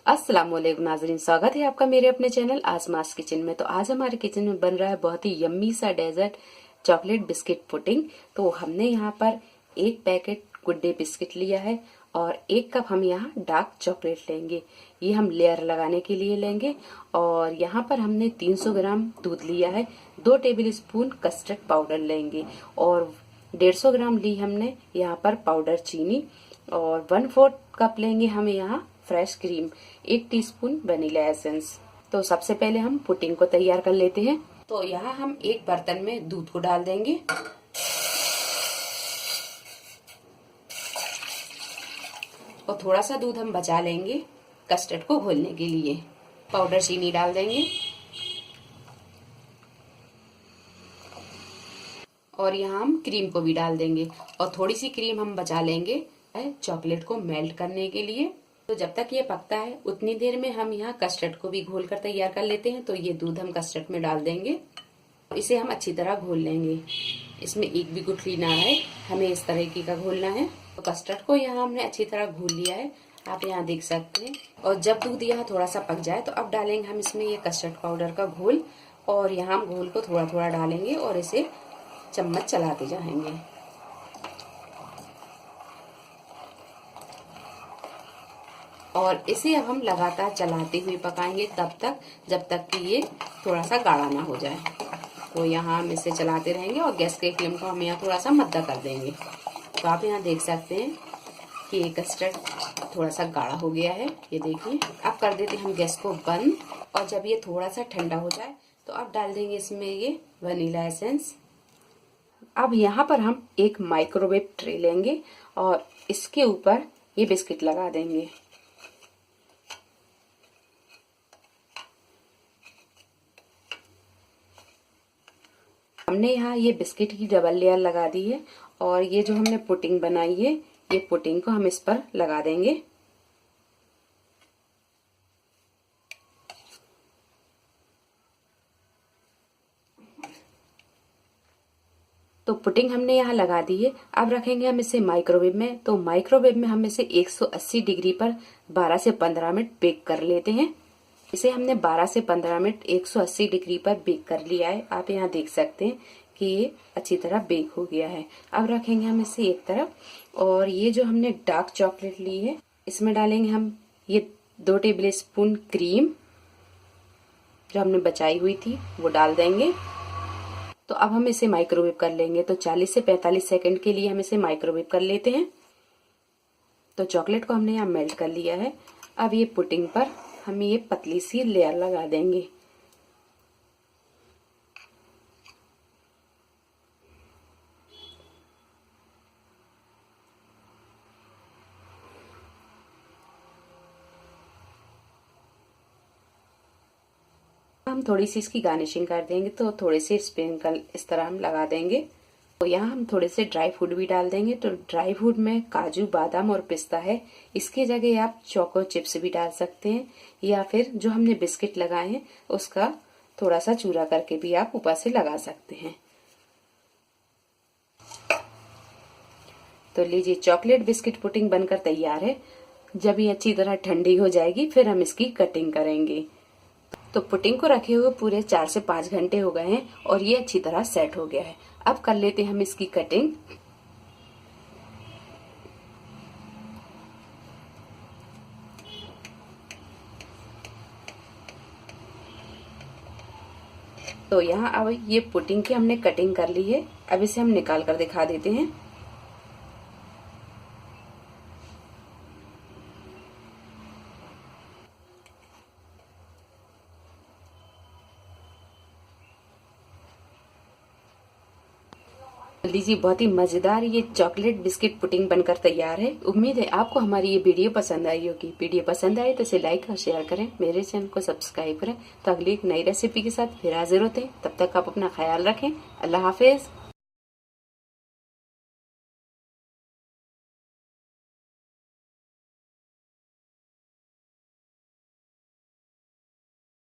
अस्सलाम वालेकुम नाजरीन, स्वागत है आपका मेरे अपने चैनल आसमास किचन में। तो आज हमारे किचन में बन रहा है बहुत ही यम्मी सा डेजर्ट चॉकलेट बिस्किट पुडिंग। तो हमने यहाँ पर एक पैकेट गुड डे बिस्किट लिया है और एक कप हम यहाँ डार्क चॉकलेट लेंगे। ये हम लेयर लगाने के लिए लेंगे। और यहाँ पर हमने 300 ग्राम दूध लिया है। 2 टेबल स्पून कस्टर्ड पाउडर लेंगे और 150 ग्राम ली हमने यहाँ पर पाउडर चीनी और 1/4 कप लेंगे हम यहाँ fresh cream, 1 teaspoon vanilla essence. तो सबसे पहले हम पुडिंग को तैयार कर लेते हैं। तो यहाँ हम एक बर्तन में दूध को डाल देंगे और थोड़ा सा दूध हम बचा लेंगे कस्टर्ड को घोलने के लिए। पाउडर चीनी डाल देंगे और यहाँ हम क्रीम को भी डाल देंगे और थोड़ी सी क्रीम हम बचा लेंगे चॉकलेट को मेल्ट करने के लिए। तो जब तक ये पकता है उतनी देर में हम यहाँ कस्टर्ड को भी घोल कर तैयार कर लेते हैं। तो ये दूध हम कस्टर्ड में डाल देंगे, इसे हम अच्छी तरह घोल लेंगे। इसमें एक भी गुठली ना आए, हमें इस तरीके का घोलना है। तो कस्टर्ड को यहाँ हमने अच्छी तरह घोल लिया है, आप यहाँ देख सकते हैं। और जब दूध यहाँ थोड़ा सा पक जाए तो अब डालेंगे हम इसमें ये कस्टर्ड पाउडर का घोल और यहाँ हम घोल को थोड़ा थोड़ा डालेंगे और इसे चम्मच चलाते जाएंगे। और इसे अब हम लगातार चलाते हुए पकाएंगे तब तक जब तक कि ये थोड़ा सा गाढ़ा ना हो जाए। तो यहाँ हम इसे चलाते रहेंगे और गैस के फ्लेम को हम यहाँ थोड़ा सा मद्दा कर देंगे। तो आप यहाँ देख सकते हैं कि ये कस्टर्ड थोड़ा सा गाढ़ा हो गया है, ये देखिए। अब कर देते हैं हम गैस को बंद और जब ये थोड़ा सा ठंडा हो जाए तो अब डाल देंगे इसमें ये वनीला एसेंस। अब यहाँ पर हम एक माइक्रोवेव ट्रे लेंगे और इसके ऊपर ये बिस्किट लगा देंगे। हमने यहाँ ये बिस्किट की डबल लेयर लगा दी है और ये जो हमने पुडिंग बनाई है ये पुडिंग को हम इस पर लगा देंगे। तो पुडिंग हमने यहाँ लगा दी है। अब रखेंगे हम इसे माइक्रोवेव में। तो माइक्रोवेव में हम इसे 180 डिग्री पर 12 से 15 मिनट बेक कर लेते हैं। इसे हमने 12 से 15 मिनट 180 डिग्री पर बेक कर लिया है। आप यहाँ देख सकते हैं कि ये अच्छी तरह बेक हो गया है। अब रखेंगे हम इसे एक तरफ और ये जो हमने डार्क चॉकलेट ली है इसमें डालेंगे हम ये 2 टेबल स्पून क्रीम जो हमने बचाई हुई थी वो डाल देंगे। तो अब हम इसे माइक्रोवेव कर लेंगे। तो 40 से 45 सेकंड के लिए हम इसे माइक्रोवेव कर लेते हैं। तो चॉकलेट को हमने यहाँ मेल्ट कर लिया है। अब ये पुडिंग पर हम ये पतली सी लेयर लगा देंगे। हम थोड़ी सी इसकी गार्निशिंग कर देंगे। तो थोड़े से स्प्रिंकल इस तरह हम लगा देंगे। तो यहाँ हम थोड़े से ड्राई फ्रूट भी डाल देंगे। तो ड्राई फ्रूट में काजू, बादाम और पिस्ता है। इसकी जगह आप चोको चिप्स भी डाल सकते हैं या फिर जो हमने बिस्किट लगाए हैं उसका थोड़ा सा चूरा करके भी आप ऊपर से लगा सकते हैं। तो लीजिए, चॉकलेट बिस्किट पुडिंग बनकर तैयार है। जब ये अच्छी तरह ठंडी हो जाएगी फिर हम इसकी कटिंग करेंगे। तो पुडिंग को रखे हुए पूरे 4 से 5 घंटे हो गए हैं और ये अच्छी तरह सेट हो गया है। अब कर लेते हैं हम इसकी कटिंग। तो यहाँ अब ये पुडिंग की हमने कटिंग कर ली है। अब इसे हम निकाल कर दिखा देते हैं। लीजिए, बहुत ही मजेदार ये चॉकलेट बिस्किट पुडिंग बनकर तैयार है। उम्मीद है आपको हमारी ये वीडियो पसंद आई होगी। वीडियो पसंद आए तो इसे लाइक और शेयर करें, मेरे चैनल को सब्सक्राइब करें। तो अगली एक नई रेसिपी के साथ फिर हाजिर होते हैं। तब तक आप अपना ख्याल रखें। अल्लाह हाफिज।